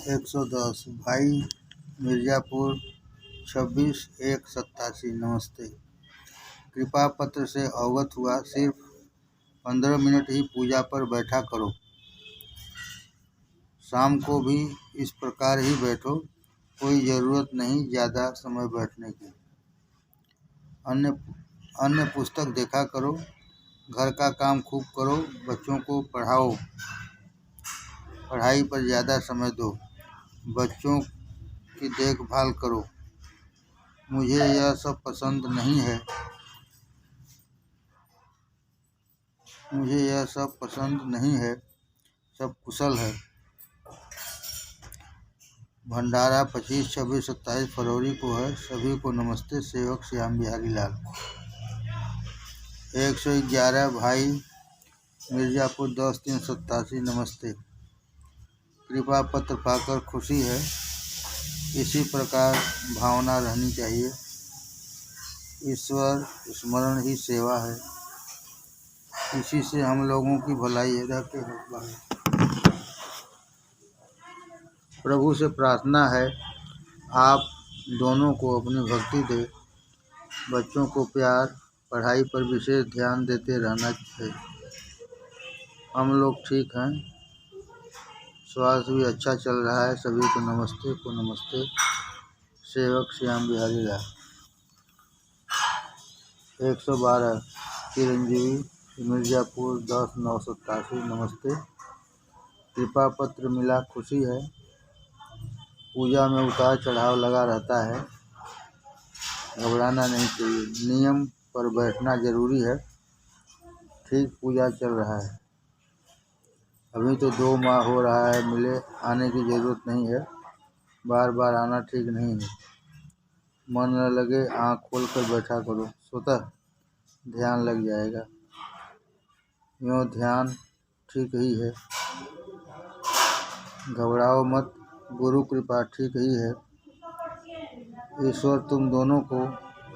110 भाई मिर्ज़ापुर 26/1/87। नमस्ते। कृपा पत्र से अवगत हुआ, सिर्फ 15 मिनट ही पूजा पर बैठा करो। शाम को भी इस प्रकार ही बैठो, कोई ज़रूरत नहीं ज़्यादा समय बैठने की। अन्य पुस्तक देखा करो, घर का काम खूब करो, बच्चों को पढ़ाओ, पढ़ाई पर ज़्यादा समय दो, बच्चों की देखभाल करो। मुझे यह सब पसंद नहीं है। सब कुशल है। भंडारा 25, 26, 27 फरवरी को है। सभी को नमस्ते। सेवक श्याम बिहारी लाल। 111 भाई मिर्ज़ापुर 10/3/87। नमस्ते। कृपा पत्र पाकर खुशी है। इसी प्रकार भावना रहनी चाहिए। ईश्वर स्मरण ही सेवा है। इसी से हम लोगों की भलाई रहते हैं। प्रभु से प्रार्थना है, आप दोनों को अपनी भक्ति दे। बच्चों को प्यार, पढ़ाई पर विशेष ध्यान देते रहना चाहिए। हम लोग ठीक हैं। स्वास्थ्य भी अच्छा चल रहा है। सभी को नमस्ते। सेवक श्याम बिहारी लाल। 112 चिरंजीवी मिर्ज़ापुर 10/9/87। नमस्ते। कृपा पत्र मिला, खुशी है। पूजा में उतार चढ़ाव लगा रहता है, घबराना नहीं चाहिए। नियम पर बैठना जरूरी है। ठीक पूजा चल रहा है। अभी तो 2 माह हो रहा है, मिले आने की ज़रूरत नहीं है। बार बार आना ठीक नहीं है। मन न लगे, आँख खोल कर बैठा करो, स्वतः ध्यान लग जाएगा। यूँ ध्यान ठीक ही है। घबराओ मत, गुरु कृपा ठीक ही है। ईश्वर तुम दोनों को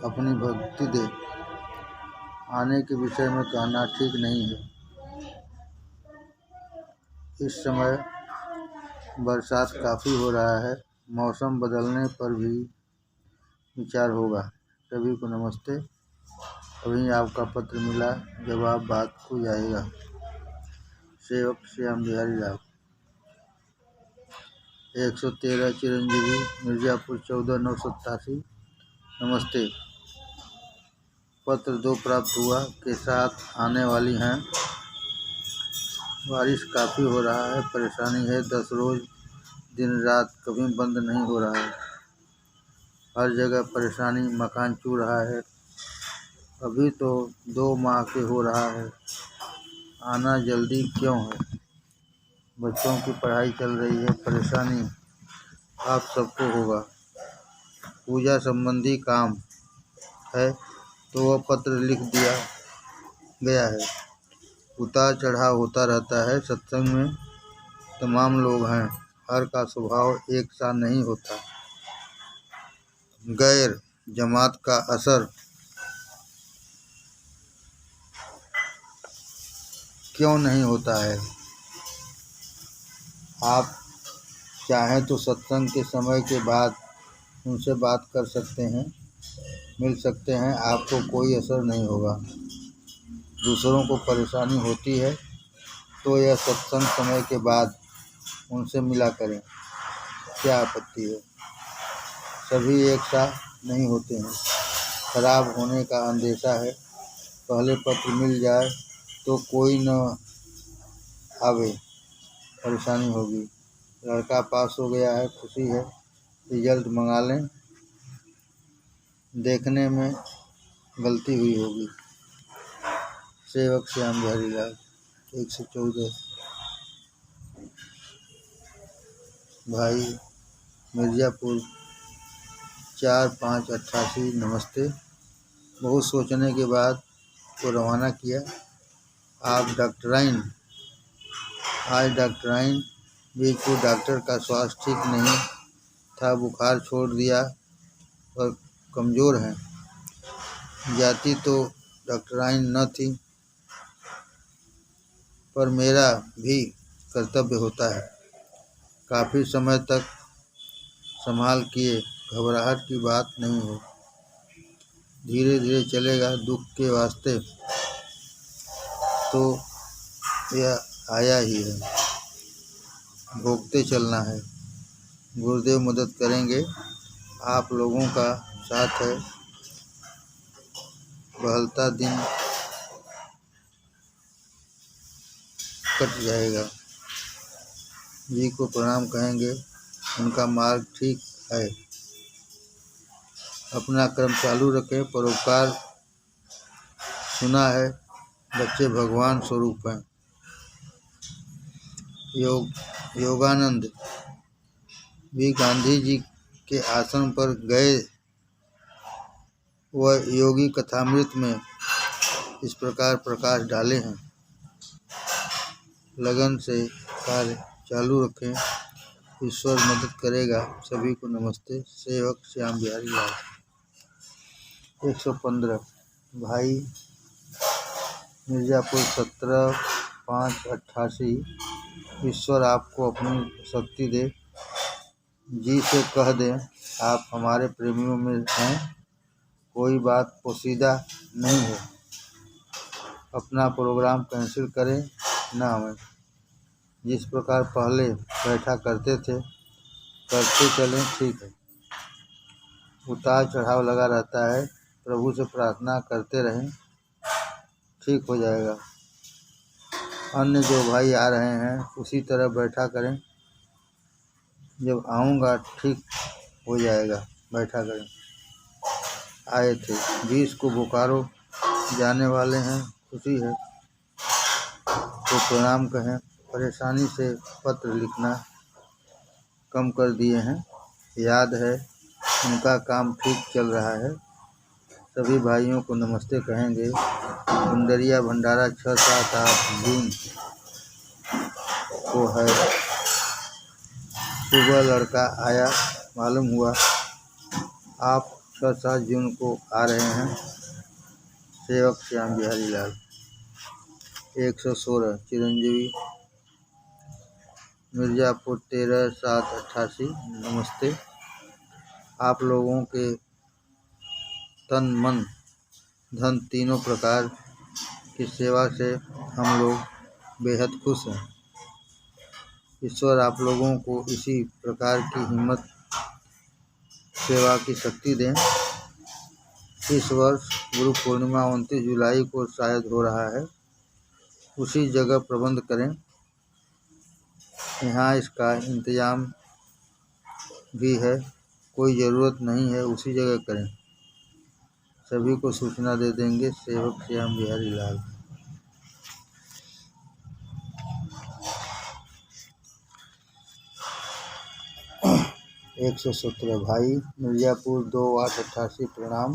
अपनी भक्ति दे। आने के विषय में कहना ठीक नहीं है। इस समय बरसात काफ़ी हो रहा है। मौसम बदलने पर भी विचार होगा। सभी को नमस्ते। अभी आपका पत्र मिला, जवाब बात को जाएगा। सेवक श्याम बिहारी लाल। 113 चिरंजीवी मिर्ज़ापुर 14/9/87। नमस्ते। पत्र 2 प्राप्त हुआ, के साथ आने वाली हैं। बारिश काफ़ी हो रहा है, परेशानी है। 10 रोज दिन रात कभी बंद नहीं हो रहा है। हर जगह परेशानी, मकान चू रहा है। अभी तो 2 माह के हो रहा है। आना जल्दी क्यों है? बच्चों की पढ़ाई चल रही है, परेशानी आप सबको होगा। पूजा संबंधी काम है तो वह पत्र लिख दिया गया है। उतार चढ़ाव होता रहता है। सत्संग में तमाम लोग हैं, हर का स्वभाव एक सा नहीं होता। गैर जमात का असर क्यों नहीं होता है? आप चाहें तो सत्संग के समय के बाद उनसे बात कर सकते हैं, मिल सकते हैं। आपको कोई असर नहीं होगा। दूसरों को परेशानी होती है तो यह सत्संग समय के बाद उनसे मिला करें, क्या आपत्ति है? सभी एक सा नहीं होते हैं। खराब होने का अंदेशा है। पहले पत्र मिल जाए तो कोई न आवे, परेशानी होगी। लड़का पास हो गया है, खुशी है। रिजल्ट मंगा लें, देखने में गलती हुई होगी। सेवक श्याम बिहारी लाल। 114 भाई मिर्ज़ापुर 4/5/88। नमस्ते। बहुत सोचने के बाद को रवाना किया। आज डॉक्टराइन बीच को डॉक्टर का स्वास्थ्य ठीक नहीं था, बुखार छोड़ दिया और कमज़ोर हैं। जाती तो डॉक्टराइन न थी, पर मेरा भी कर्तव्य होता है। काफ़ी समय तक संभाल किए, घबराहट की बात नहीं है। धीरे धीरे चलेगा, दुख के वास्ते तो यह आया ही है, भोगते चलना है। गुरुदेव मदद करेंगे, आप लोगों का साथ है। बहलता दिन कट जाएगा। जी को प्रणाम कहेंगे, उनका मार्ग ठीक है। अपना कर्म चालू रखें, परोपकार सुना है, बच्चे भगवान स्वरूप हैं। योगानंद भी गांधी जी के आश्रम पर गए। वह योगी कथामृत में इस प्रकार प्रकाश डाले हैं। लगन से कार्य चालू रखें, ईश्वर मदद करेगा। सभी को नमस्ते। सेवक श्याम बिहारी लाल। 115 भाई मिर्ज़ापुर 17/5/88। ईश्वर आपको अपनी शक्ति दे। जी से कह दें, आप हमारे प्रेमियों में हैं, कोई बात पोशीदा नहीं है। अपना प्रोग्राम कैंसिल करें ना हमें। जिस प्रकार पहले बैठा करते थे, करते चलें, ठीक है। उतार चढ़ाव लगा रहता है, प्रभु से प्रार्थना करते रहें, ठीक हो जाएगा। अन्य जो भाई आ रहे हैं, उसी तरह बैठा करें। जब आऊँगा ठीक हो जाएगा, बैठा करें। आए थे 20 को बोकारो जाने वाले हैं, खुशी है तो प्रणाम कहें। परेशानी से पत्र लिखना कम कर दिए हैं, याद है उनका काम ठीक चल रहा है। सभी भाइयों को नमस्ते कहेंगे। गुंडरिया भंडारा 6-7-8 जून को है। सुबह लड़का आया, मालूम हुआ आप 6-7 जून को आ रहे हैं। सेवक श्याम बिहारी लाल। 116 चिरंजीवी मिर्ज़ापुर 13/7/88। नमस्ते। आप लोगों के तन मन धन तीनों प्रकार की सेवा से हम लोग बेहद खुश हैं। ईश्वर आप लोगों को इसी प्रकार की हिम्मत, सेवा की शक्ति दें। इस वर्ष गुरु पूर्णिमा 29 जुलाई को शायद हो रहा है, उसी जगह प्रबंध करें। यहाँ इसका इंतजाम भी है, कोई ज़रूरत नहीं है, उसी जगह करें। सभी को सूचना दे देंगे। सेवक श्याम बिहारी लाल। 117 भाई मिर्ज़ापुर 2/8/88। प्रणाम।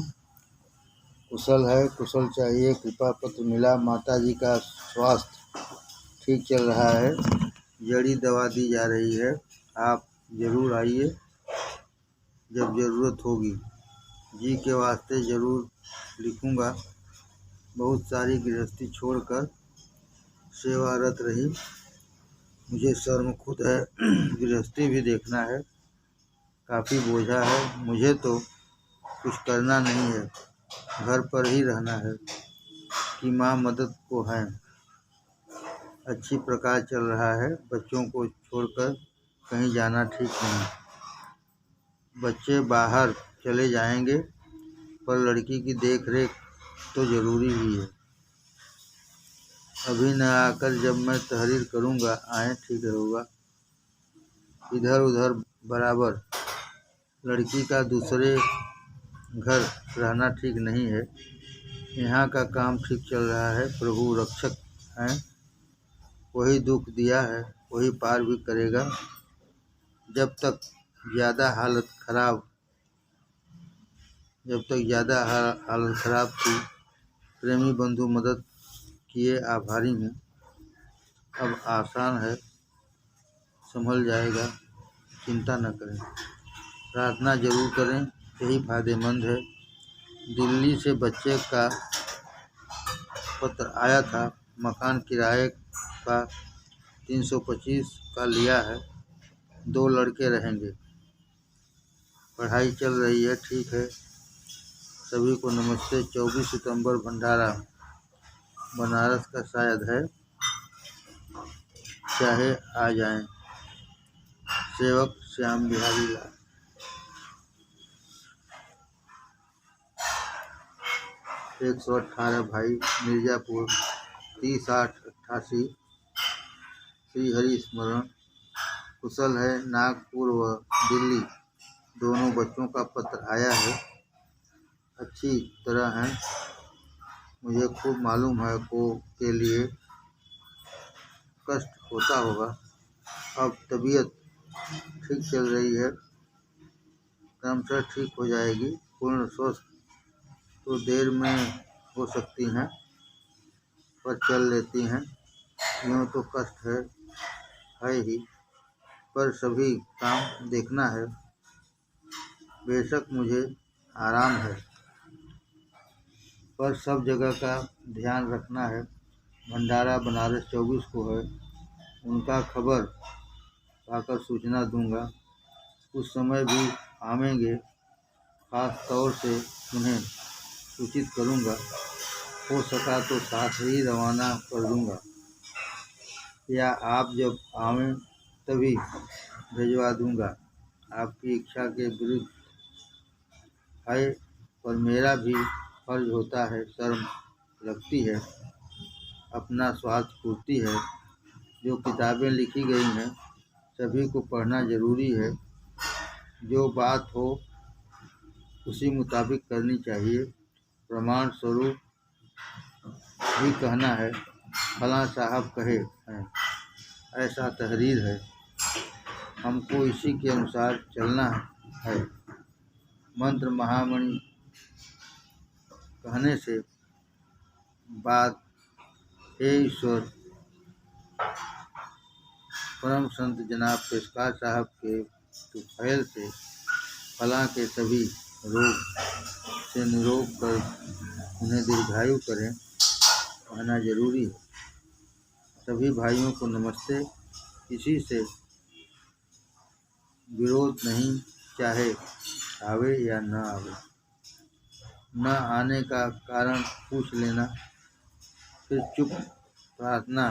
कुशल है, कुशल चाहिए। कृपा पत्र मिला। माता जी का स्वास्थ्य ठीक चल रहा है, जड़ी दवा दी जा रही है। आप ज़रूर आइए जब ज़रूरत होगी। जी के वास्ते ज़रूर लिखूँगा। बहुत सारी गृहस्थी छोड़कर सेवारत रही, मुझे शर्म खुद है। गृहस्थी भी देखना है, काफ़ी बोझा है। मुझे तो कुछ करना नहीं है, घर पर ही रहना है कि माँ मदद को हैं। अच्छी प्रकार चल रहा है। बच्चों को छोड़कर कहीं जाना ठीक नहीं। बच्चे बाहर चले जाएंगे, पर लड़की की देख रेख तो ज़रूरी ही है। अभी न आकर जब मैं तहरीर करूँगा, आए ठीक होगा। इधर उधर बराबर। लड़की का दूसरे घर रहना ठीक नहीं है। यहाँ का काम ठीक चल रहा है। प्रभु रक्षक हैं, वही दुख दिया है, वही पार भी करेगा। जब तक ज़्यादा हालत खराब थी, प्रेमी बंधु मदद किए, आभारी हूँ। अब आसान है, संभल जाएगा, चिंता न करें। प्रार्थना जरूर करें, यही फायदेमंद है। दिल्ली से बच्चे का पत्र आया था, मकान किराए का 325 का लिया है। 2 लड़के रहेंगे। पढ़ाई चल रही है, ठीक है। सभी को नमस्ते। 24 सितंबर भंडारा बनारस का शायद है, चाहे आ जाएं। सेवक श्याम बिहारी लाल। 118 भाई मिर्जापुर 30/8/88। श्री हरि स्मरण। कुशल है। नागपुर व दिल्ली दोनों बच्चों का पत्र आया है, अच्छी तरह हैं। मुझे खूब मालूम है को के लिए कष्ट होता होगा। अब तबीयत ठीक चल रही है, क्रमशः ठीक हो जाएगी। पूर्ण स्वस्थ तो देर में हो सकती हैं, पर चल लेती हैं। यूँ तो कष्ट है ही, पर सभी काम देखना है। बेशक मुझे आराम है, पर सब जगह का ध्यान रखना है। भंडारा बनारस 24 को है। उनका खबर पाकर सूचना दूंगा। उस समय भी आवेंगे, खास तौर से उन्हें सूचित करूंगा। हो सका तो साथ ही रवाना कर दूंगा, या आप जब आवें तभी भिजवा दूंगा। आपकी इच्छा के विरुद्ध है, पर मेरा भी फर्ज होता है। शर्म लगती है, अपना स्वार्थ पूर्ति है। जो किताबें लिखी गई हैं सभी को पढ़ना जरूरी है। जो बात हो उसी मुताबिक करनी चाहिए। प्रमाण स्वरूप भी कहना है, फलां साहब कहे हैं, ऐसा तहरीर है, हमको इसी के अनुसार चलना है। मंत्र महामणि कहने से बात, हे ईश्वर, परम संत जनाब पेशकार साहब के तुफैल से फलां के सभी रोग से निरोग कर उन्हें दीर्घायु करें, कहना जरूरी है। सभी भाइयों को नमस्ते। किसी से विरोध नहीं, चाहे आवे या न आवे। न आने का कारण पूछ लेना, फिर चुप प्रार्थना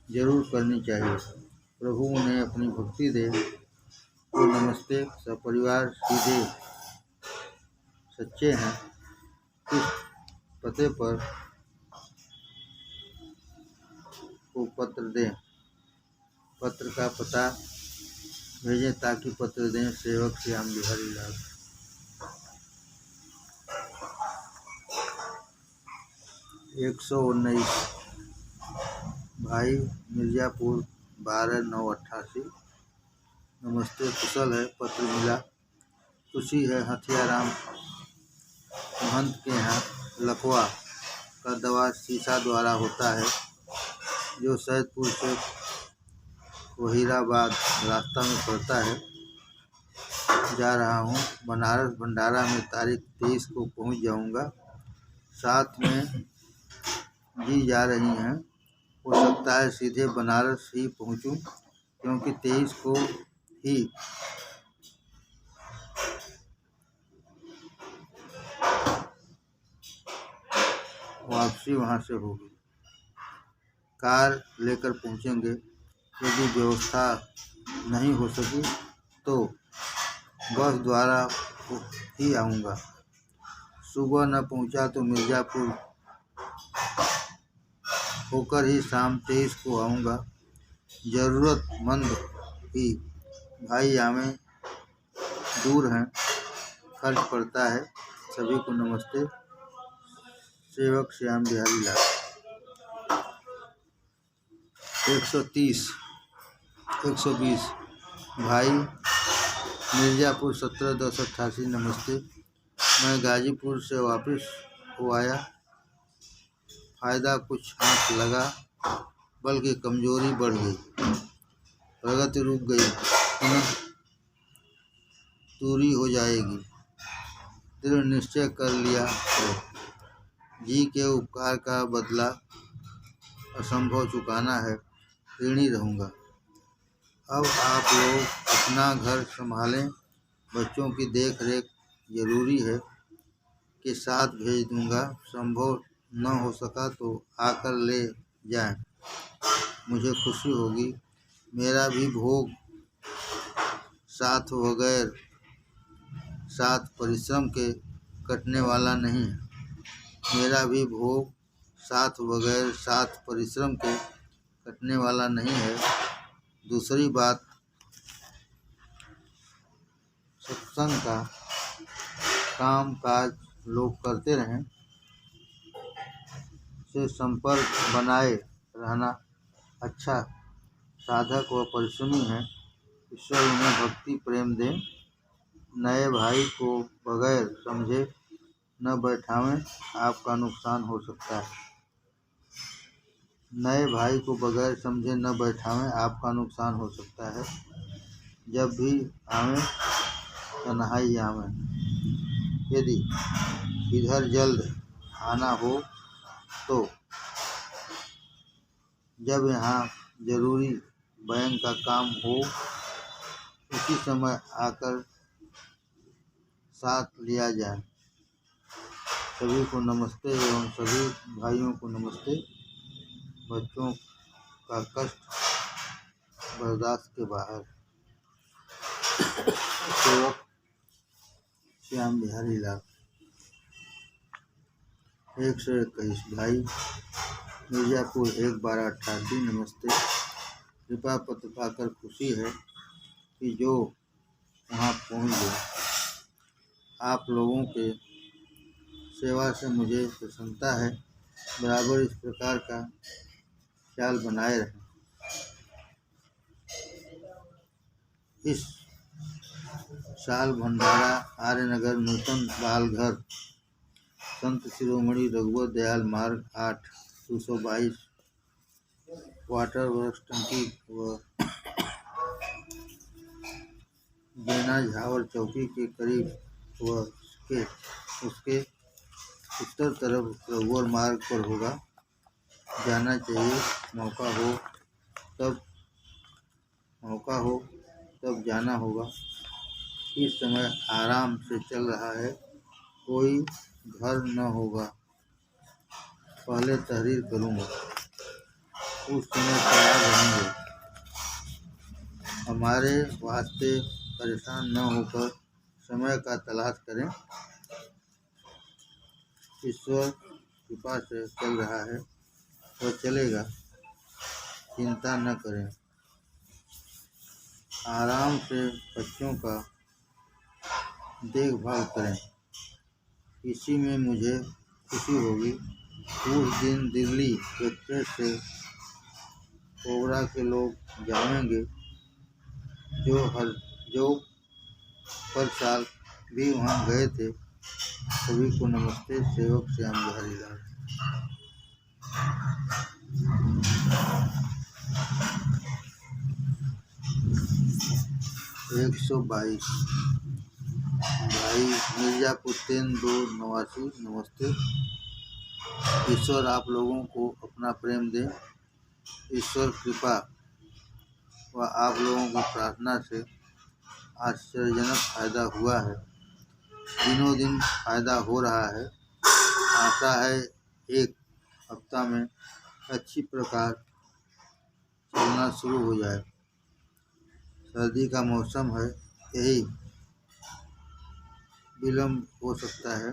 जरूर करनी चाहिए। प्रभु उन्हें अपनी भक्ति दे। तो नमस्ते। सपरिवार सीधे सच्चे हैं। किस पते पर को पत्र दें? पत्र का पता भेजें ताकि पत्र दें। सेवक श्याम बिहारी लाल। 119 भाई मिर्जापुर 12/9/88। नमस्ते। कुशल है। पत्र मिला। खुशी है। हथियाराम महंत के यहाँ लखवा का दवा शीशा द्वारा होता है, जो सैदपुर से वहीराबाद रास्ता में पड़ता है। जा रहा हूँ। बनारस भंडारा में तारीख 23 को पहुँच जाऊँगा। साथ में जी जा रही हैं। हो सकता है सीधे बनारस ही पहुँचूँ, क्योंकि 23 को ही वापसी वहाँ से होगी। कार लेकर पहुँचेंगे। यदि व्यवस्था नहीं हो सकी तो बस द्वारा ही आऊँगा। सुबह न पहुँचा तो मिर्ज़ापुर होकर ही शाम 23 को आऊँगा। ज़रूरतमंद ही भाई आवें, दूर हैं, खर्च पड़ता है। सभी को नमस्ते। सेवक श्याम बिहारी लाल। 120 भाई मिर्ज़ापुर 17/10/88। नमस्ते। मैं गाजीपुर से वापस हो आया। फ़ायदा कुछ हाथ लगा, बल्कि कमज़ोरी बढ़ गई, प्रगति रुक गई, पुनः दूरी हो जाएगी। दृढ़ निश्चय कर लिया है। जी के उपकार का बदला असंभव चुकाना है। ऋणी रहूँगा। अब आप लोग अपना घर संभालें। बच्चों की देख रेख जरूरी है के साथ भेज दूंगा। संभव न हो सका तो आकर ले जाएं। मुझे खुशी होगी। मेरा भी भोग साथ परिश्रम के कटने वाला नहीं है। मेरा भी भोग साथ परिश्रम के कटने वाला नहीं है। दूसरी बात, सत्संग का काम काज लोग करते रहें, से संपर्क बनाए रहना अच्छा। साधक व परिश्रमी हैं। ईश्वर उन्हें भक्ति प्रेम दें। नए भाई को बगैर समझे न बैठावें, आपका नुकसान हो सकता है। नए भाई को बगैर समझे न बैठावें, आपका नुकसान हो सकता है। जब भी आवें तन्हाई आवें। यदि इधर जल्द आना हो तो जब यहाँ जरूरी बैंक का काम हो उसी समय आकर साथ लिया जाए। सभी को नमस्ते एवं सभी भाइयों को नमस्ते। बच्चों का कष्ट बर्दाश्त के बाहर। सेवक श्याम बिहारी लाल। 121 भाई मिर्जापुर 1/12/88। नमस्ते। कृपा पत्र पाकर खुशी है कि जो वहाँ पहुँच गए। आप लोगों के सेवा से मुझे प्रसन्नता है। बराबर इस प्रकार का ख्याल बनाए रहें। इस साल भंडारा आर्यनगर नूतन बाल घर संत शिरोमणि रघुवर दयाल मार्ग 8 222 वाटर वर्क्स टंकी व बेना झावर चौकी के करीब व उसके उत्तर तरफ रघुवर मार्ग पर होगा। जाना चाहिए। मौका हो तब जाना होगा। इस समय आराम से चल रहा है। कोई घर न होगा। पहले तहरीर करूँगा। उस समय तैयार रहेंगे। हमारे वास्ते परेशान न होकर समय का तलाश करें। ईश्वर कृपा से चल रहा है और चलेगा। चिंता न करें। आराम से बच्चों का देखभाल करें। इसी में मुझे खुशी होगी। उस दिन दिल्ली एक्सप्रेस से कोबरा के लोग जाएंगे जो पर साल भी वहाँ गए थे। सभी को नमस्ते। सेवक श्याम बिहारी लाल। 122 भाई मिर्जापुर 3/2/89। नमस्ते। ईश्वर आप लोगों को अपना प्रेम दे। ईश्वर कृपा व आप लोगों की प्रार्थना से आश्चर्यजनक फायदा हुआ है। दिनों दिन फायदा हो रहा है। आशा है एक हफ्ता में अच्छी प्रकार चलना शुरू हो जाए। सर्दी का मौसम है, यही विलम्ब हो सकता है।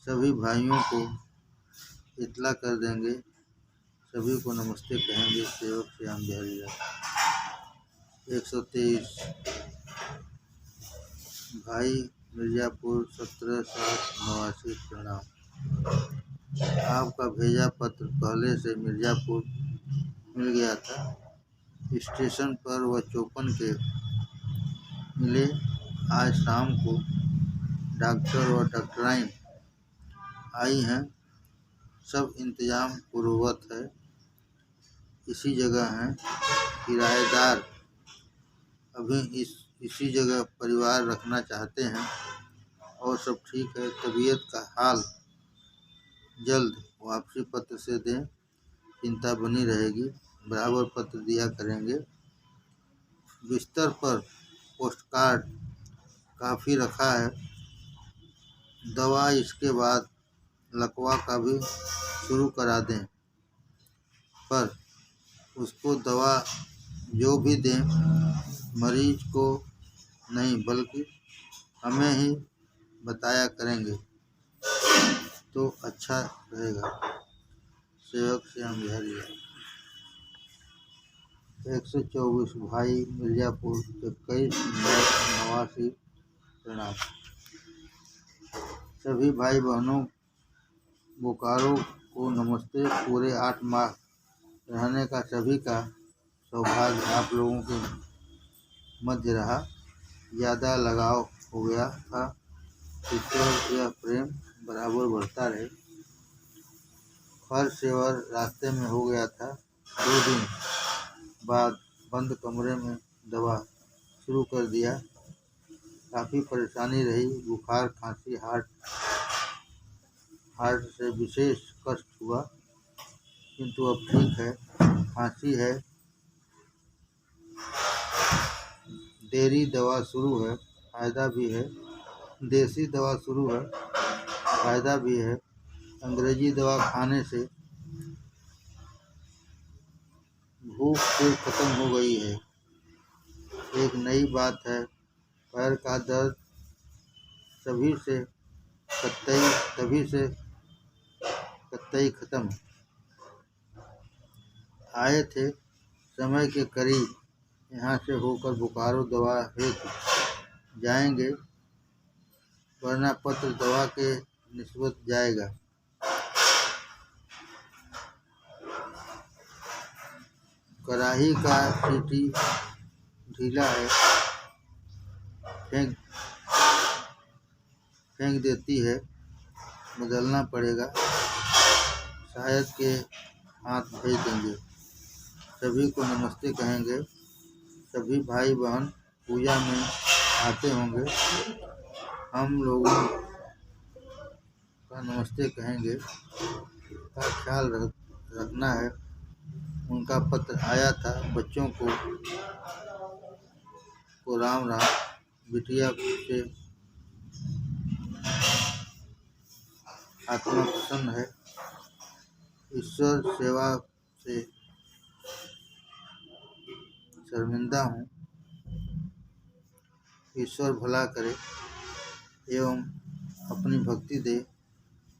सभी भाइयों को इतला कर देंगे। सभी को नमस्ते कहेंगे। सेवक श्याम बिहारी लाल। 123 भाई मिर्जापुर 17/7/89। प्रणाम। आपका भेजा पत्र पहले से मिर्जापुर मिल गया था। स्टेशन पर वह चौपन के मिले। आज शाम को डॉक्टर व डॉक्टराइन आई हैं। सब इंतजाम पूर्ववत है। इसी जगह हैं। किराएदार अभी इसी जगह परिवार रखना चाहते हैं और सब ठीक है। तबीयत का हाल जल्द वापसी पत्र से दें। चिंता बनी रहेगी। बराबर पत्र दिया करेंगे। बिस्तर पर पोस्टकार्ड काफ़ी रखा है। दवा इसके बाद लकवा का भी शुरू करा दें, पर उसको दवा जो भी दें मरीज को नहीं बल्कि हमें ही बताया करेंगे तो अच्छा रहेगा। सेवक श्याम बिहारी लाल। 124 भाई मिर्जापुर 21 नवासी प्रणाम। सभी भाई बहनों बोकारो को नमस्ते। पूरे 8 माह रहने का सभी का सौभाग्य आप लोगों के मध्य रहा। ज़्यादा लगाव हो गया था। ईश्वर यह प्रेम बराबर बढ़ता रहे। फर सेवर रास्ते में हो गया था। 2 दिन बाद बंद कमरे में दवा शुरू कर दिया। काफ़ी परेशानी रही। बुखार, खांसी, हार्ट से विशेष कष्ट हुआ, किंतु अब ठीक है। खांसी है, देसी दवा शुरू है, फायदा भी है। देसी दवा शुरू है, फायदा भी है। अंग्रेजी दवा खाने से भूख फिर खत्म हो गई है। एक नई बात है, पैर का दर्द तभी से कतई खत्म। आए थे समय के करीब, यहाँ से होकर बोकारो दवा हेतु जाएंगे, वरना पत्र दवा के निस्बत जाएगा। कड़ाही का सीटी ढीला है, फेंक देती है, बदलना पड़ेगा। शायद के हाथ भेज देंगे। सभी को नमस्ते कहेंगे। सभी भाई बहन पूजा में आते होंगे, हम लोगों का नमस्ते कहेंगे। का ख्याल रखना है। उनका पत्र आया था। बच्चों को राम राम। बिटिया से आत्मा प्रसन्न है। ईश्वर सेवा से शर्मिंदा हूँ। ईश्वर भला करे एवं अपनी भक्ति दे।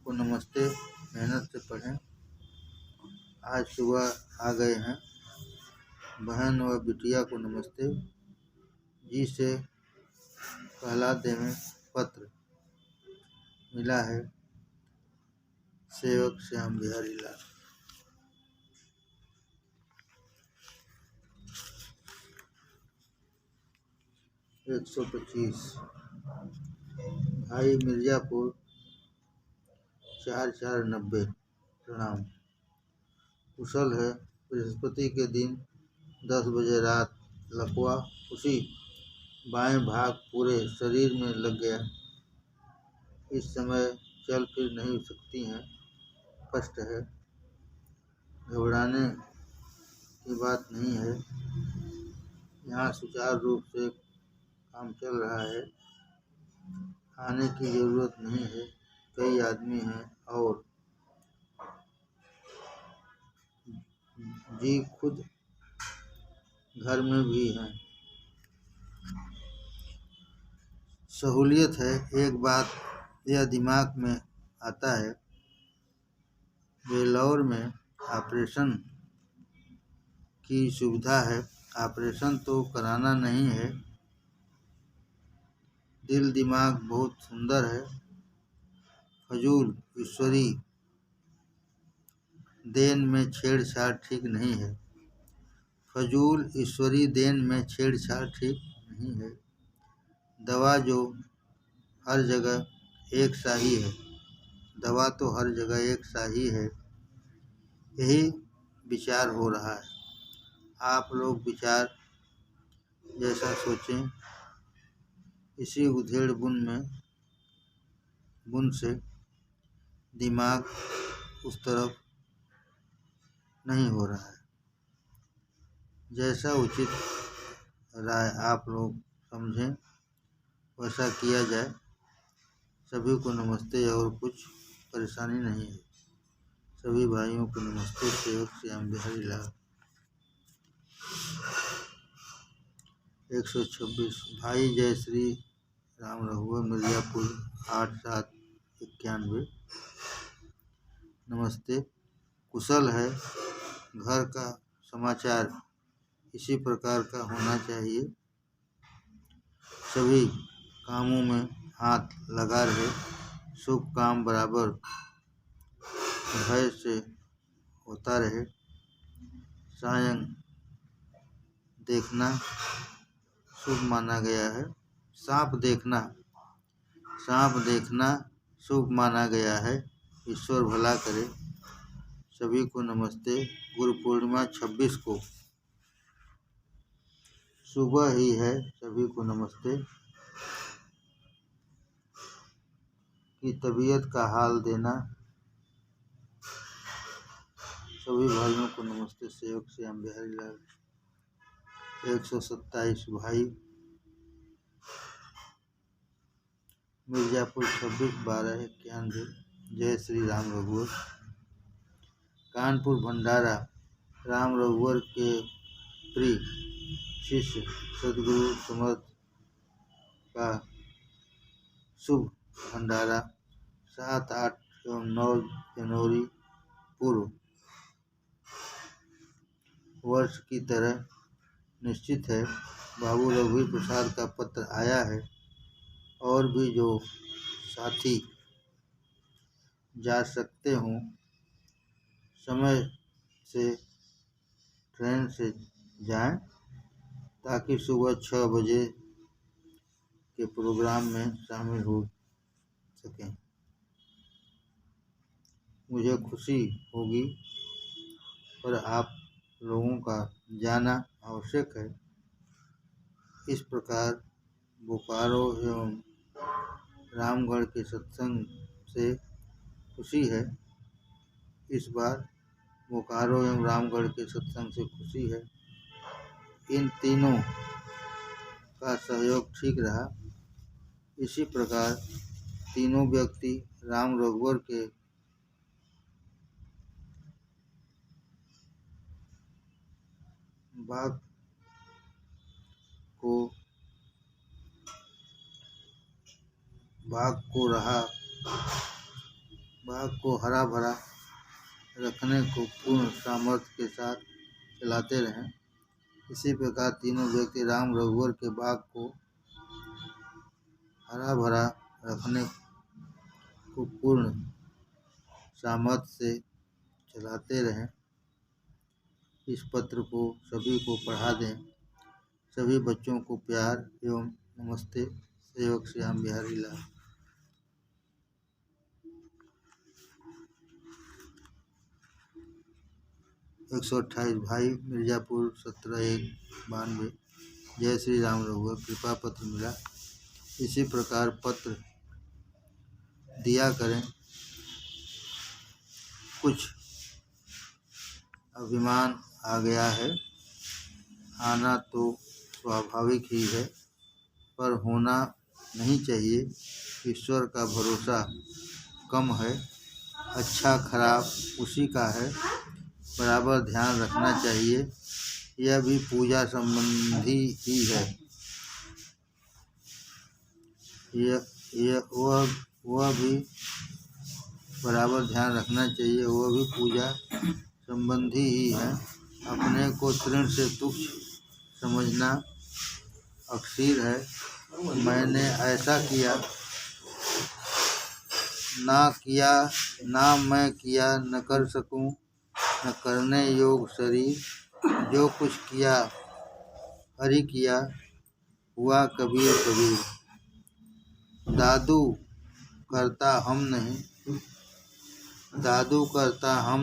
को नमस्ते। मेहनत से पढ़ें। आज सुबह आ गए हैं। बहन व बिटिया को नमस्ते। जी से कहलाते में पत्र मिला है। सेवक श्याम बिहारी लाल। 125 भाई मिर्जापुर 4490 प्रणाम। कुशल है। बृहस्पति के दिन 10 बजे रात लकवा उसी बाएं भाग पूरे शरीर में लग गया। इस समय चल फिर नहीं सकती हैं। कष्ट है। घबराने की बात नहीं है। यहाँ सुचारू रूप से काम चल रहा है। आने की ज़रूरत नहीं है। कई आदमी हैं और जी खुद घर में भी हैं। सहूलियत है। एक बात यह दिमाग में आता है, वेल्लोर में ऑपरेशन की सुविधा है। ऑपरेशन तो कराना नहीं है। दिल दिमाग बहुत सुंदर है। फजूल ईश्वरी देन में छेड़छाड़ ठीक नहीं है। फजूल ईश्वरी देन में छेड़छाड़ ठीक नहीं है। दवा जो हर जगह एक सा ही है। दवा तो हर जगह एक सा ही है। यही विचार हो रहा है। आप लोग विचार जैसा सोचें। इसी उधेड़ बुन से दिमाग उस तरफ नहीं हो रहा है। जैसा उचित राय आप लोग समझें, वैसा किया जाए। सभी को नमस्ते और कुछ परेशानी नहीं है। सभी भाइयों को नमस्ते। सेवक श्याम बिहारी लाल। 126 भाई जय श्री राम रघुवर मिर्जापुर 8791। नमस्ते। कुशल है? घर का समाचार इसी प्रकार का होना चाहिए। सभी कामों में हाथ लगा रहे। शुभ काम बराबर भय से होता रहे। सायं देखना शुभ माना गया है। सांप देखना शुभ माना गया है। ईश्वर भला करे। सभी को नमस्ते। गुरु पूर्णिमा 26 को सुबह ही है। सभी को नमस्ते। की तबीयत का हाल देना। सभी भाइयों को नमस्ते। सेवक श्याम बिहारी लाल। 127 भाई मिर्जापुर 26/12/91। जय श्री राम रघुवर। कानपुर भंडारा राम रघुवर के प्रिय शिष्य सदगुरु समर्थ का शुभ भंडारा 7, 8 एवं 9 जनवरी पूर्व वर्ष की तरह निश्चित है। बाबू रघुवीर प्रसाद का पत्र आया है। और भी जो साथी जा सकते हों समय से ट्रेन से जाएं, ताकि सुबह 6 बजे के प्रोग्राम में शामिल हो सकें। मुझे खुशी होगी, पर आप लोगों का जाना आवश्यक है। इस प्रकार बोकारो एवं रामगढ़ के सत्संग से खुशी है। इस बार बोकारो एवं रामगढ़ के सत्संग से खुशी है। इन तीनों का सहयोग ठीक रहा। इसी प्रकार तीनों व्यक्ति राम रघुवर के बाग को हरा भरा रखने को पूर्ण सामर्थ्य के साथ चलाते रहें। इसी प्रकार तीनों व्यक्ति राम रघुवर के बाग को हरा भरा रखने को पूर्ण सामर्थ्य से चलाते रहें। इस पत्र को सभी को पढ़ा दें। सभी बच्चों को प्यार एवं नमस्ते। सेवक श्याम बिहारी लाल। 128 भाई मिर्जापुर 17/1/92। जय श्री राम रघुवर। कृपा पत्र मिला। इसी प्रकार पत्र दिया करें। कुछ अभिमान आ गया है। आना तो स्वाभाविक ही है, पर होना नहीं चाहिए। ईश्वर का भरोसा कम है। अच्छा खराब उसी का है। बराबर ध्यान रखना चाहिए। यह भी पूजा संबंधी ही है। वह भी बराबर ध्यान रखना चाहिए। वह भी पूजा संबंधी ही है। अपने को तृण से तुच्छ समझना अक्षीर है। मैंने ऐसा किया, ना मैं किया, न कर सकूं, न करने योग शरीर। जो कुछ किया हरि किया, हुआ कबीर कबीर। दादू करता हम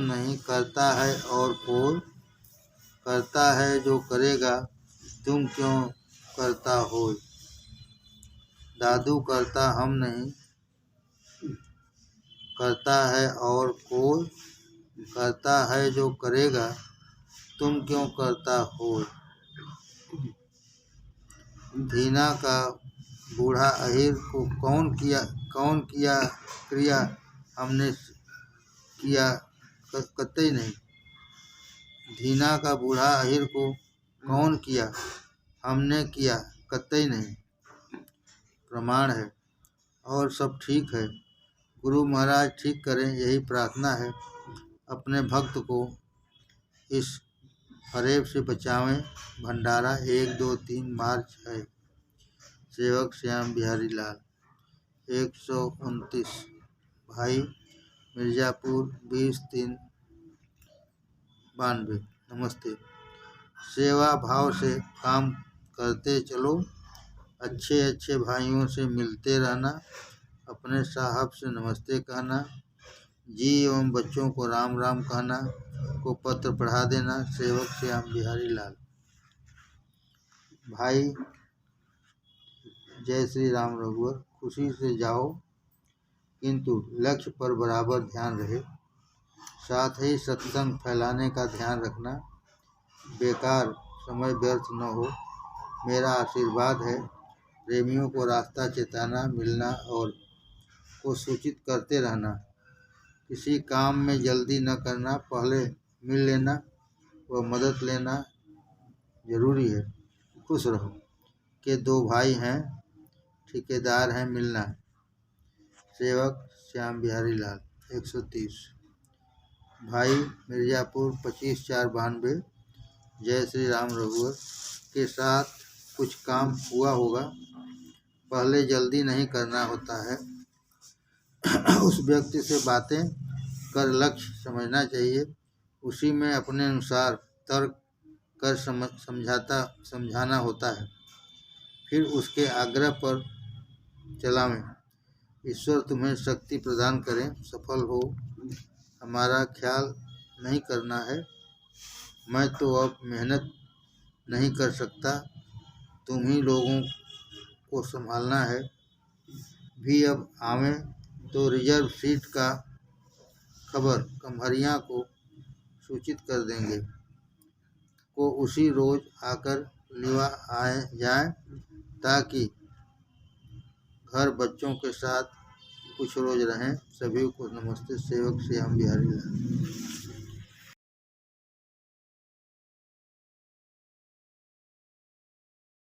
नहीं, करता है और कोई करता है जो करेगा, तुम क्यों करता हो। दादू करता हम नहीं, करता है और कोई करता है जो करेगा, तुम क्यों करता हो। धीना का बूढ़ा अहिर को कौन किया क्रिया हमने किया कतई नहीं। धीना का बूढ़ा अहिर को कौन किया हमने किया कतई नहीं। प्रमाण है और सब ठीक है। गुरु महाराज ठीक करें यही प्रार्थना है। अपने भक्त को इस फरेब से बचावें। भंडारा 1, 2, 3 मार्च है। सेवक श्याम बिहारी लाल। 129 भाई मिर्ज़ापुर 20/3/92। नमस्ते। सेवा भाव से काम करते चलो। अच्छे अच्छे भाइयों से मिलते रहना। अपने साहब से नमस्ते कहना। जी एवं बच्चों को राम राम कहना को पत्र पढ़ा देना। सेवक श्याम बिहारी लाल। भाई जय श्री राम रघुवर। खुशी से जाओ किंतु लक्ष्य पर बराबर ध्यान रहे। साथ ही सत्संग फैलाने का ध्यान रखना। बेकार समय व्यर्थ न हो। मेरा आशीर्वाद है। प्रेमियों को रास्ता चेताना, मिलना और को सूचित करते रहना। किसी काम में जल्दी न करना। पहले मिल लेना व मदद लेना जरूरी है। खुश रहो के 2 भाई हैं, ठेकेदार हैं, मिलना है। सेवक श्याम बिहारी लाल। 130 भाई मिर्ज़ापुर 25/4/92। जय श्री राम रघुवर। के साथ कुछ काम हुआ होगा। पहले जल्दी नहीं करना होता है। उस व्यक्ति से बातें कर लक्ष्य समझना चाहिए। उसी में अपने अनुसार तर्क कर समझाना होता है। फिर उसके आग्रह पर चलावें। ईश्वर तुम्हें शक्ति प्रदान करें, सफल हो। हमारा ख्याल नहीं करना है। मैं तो अब मेहनत नहीं कर सकता। तुम ही लोगों को संभालना है। भी अब आवें तो रिजर्व सीट का खबर कम्हरिया को सूचित कर देंगे। को उसी रोज आकर लिवा जाए ताकि घर बच्चों के साथ कुछ रोज रहें। सभी को नमस्ते। सेवक श्याम बिहारी लाल।